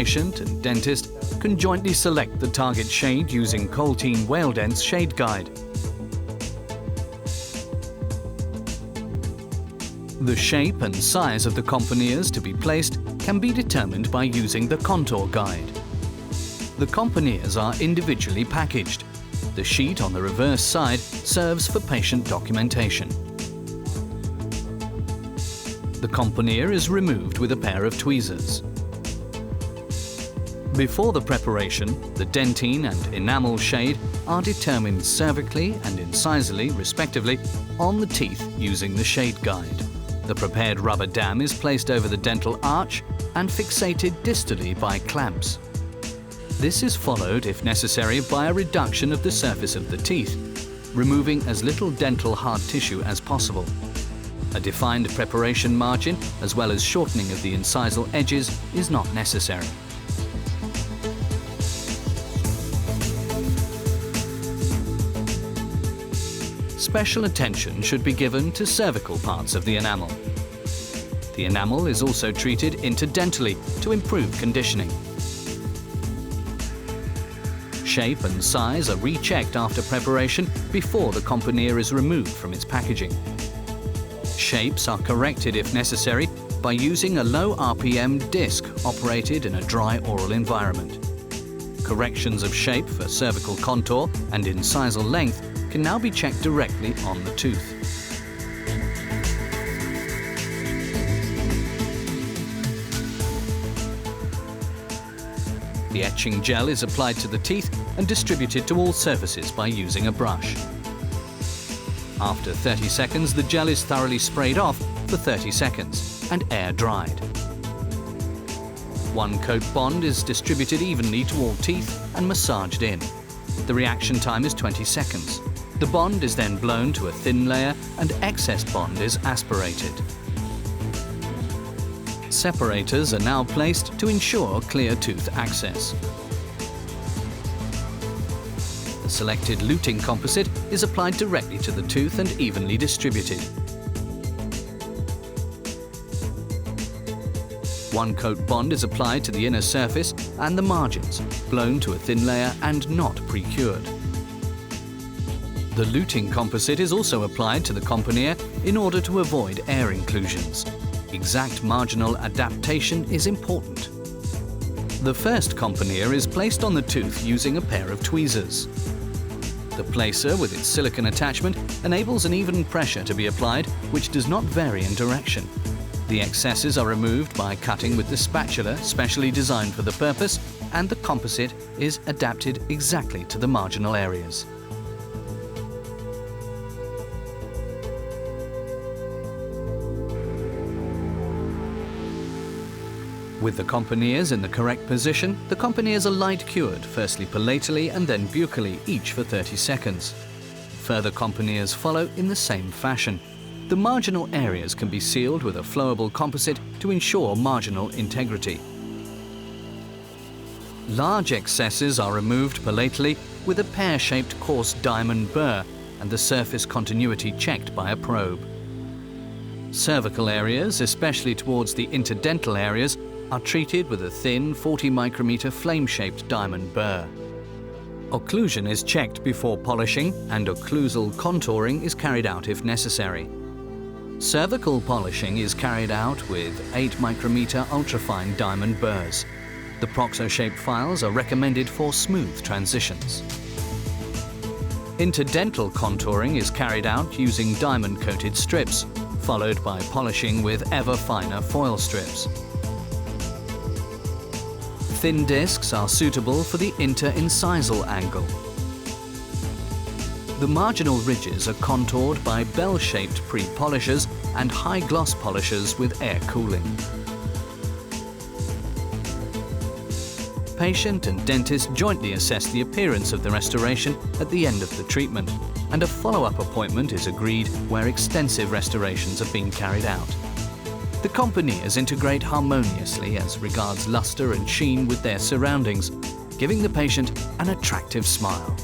patient and dentist can jointly select the target shade using Colteen Whale-Dent's Shade Guide. The shape and size of the componeers to be placed can be determined by using the Contour Guide. The componeers are individually packaged. The sheet on the reverse side serves for patient documentation. The componeer is removed with a pair of tweezers. Before the preparation, the dentine and enamel shade are determined cervically and incisally, respectively, on the teeth using the Shade Guide. The prepared rubber dam is placed over the dental arch and fixated distally by clamps. This is followed, if necessary, by a reduction of the surface of the teeth, removing as little dental hard tissue as possible. A defined preparation margin, as well as shortening of the incisal edges, is not necessary. Special attention should be given to cervical parts of the enamel. The enamel is also treated interdentally to improve conditioning. Shape and size are rechecked after preparation before the componeer is removed from its packaging. Shapes are corrected if necessary by using a low RPM disc operated in a dry oral environment. Corrections of shape for cervical contour and incisal length can now be checked directly on the tooth. The etching gel is applied to the teeth and distributed to all surfaces by using a brush. After 30 seconds, the gel is thoroughly sprayed off for 30 seconds and air dried. One coat bond is distributed evenly to all teeth and massaged in. The reaction time is 20 seconds. The bond is then blown to a thin layer and excess bond is aspirated. Separators are now placed to ensure clear tooth access. The selected luting composite is applied directly to the tooth and evenly distributed. One coat bond is applied to the inner surface and the margins, blown to a thin layer and not pre-cured. The luting composite is also applied to the componeer in order to avoid air inclusions. Exact marginal adaptation is important. The first componeer is placed on the tooth using a pair of tweezers. The placer with its silicone attachment enables an even pressure to be applied, which does not vary in direction. The excesses are removed by cutting with the spatula specially designed for the purpose, and the composite is adapted exactly to the marginal areas. With the componeers in the correct position, the componeers are light cured, firstly palatally and then buccally, each for 30 seconds. Further componeers follow in the same fashion. The marginal areas can be sealed with a flowable composite to ensure marginal integrity. Large excesses are removed palatally with a pear-shaped coarse diamond burr and the surface continuity checked by a probe. Cervical areas, especially towards the interdental areas, are treated with a thin 40 micrometer flame-shaped diamond burr. Occlusion is checked before polishing and occlusal contouring is carried out if necessary. Cervical polishing is carried out with 8 micrometer ultrafine diamond burrs. The proxo-shaped files are recommended for smooth transitions. Interdental contouring is carried out using diamond-coated strips, followed by polishing with ever finer foil strips. Thin discs are suitable for the inter-incisal angle. The marginal ridges are contoured by bell-shaped pre-polishers and high-gloss polishers with air cooling. Patient and dentist jointly assess the appearance of the restoration at the end of the treatment, and a follow-up appointment is agreed where extensive restorations have been carried out. The componeers integrate harmoniously as regards luster and sheen with their surroundings, giving the patient an attractive smile.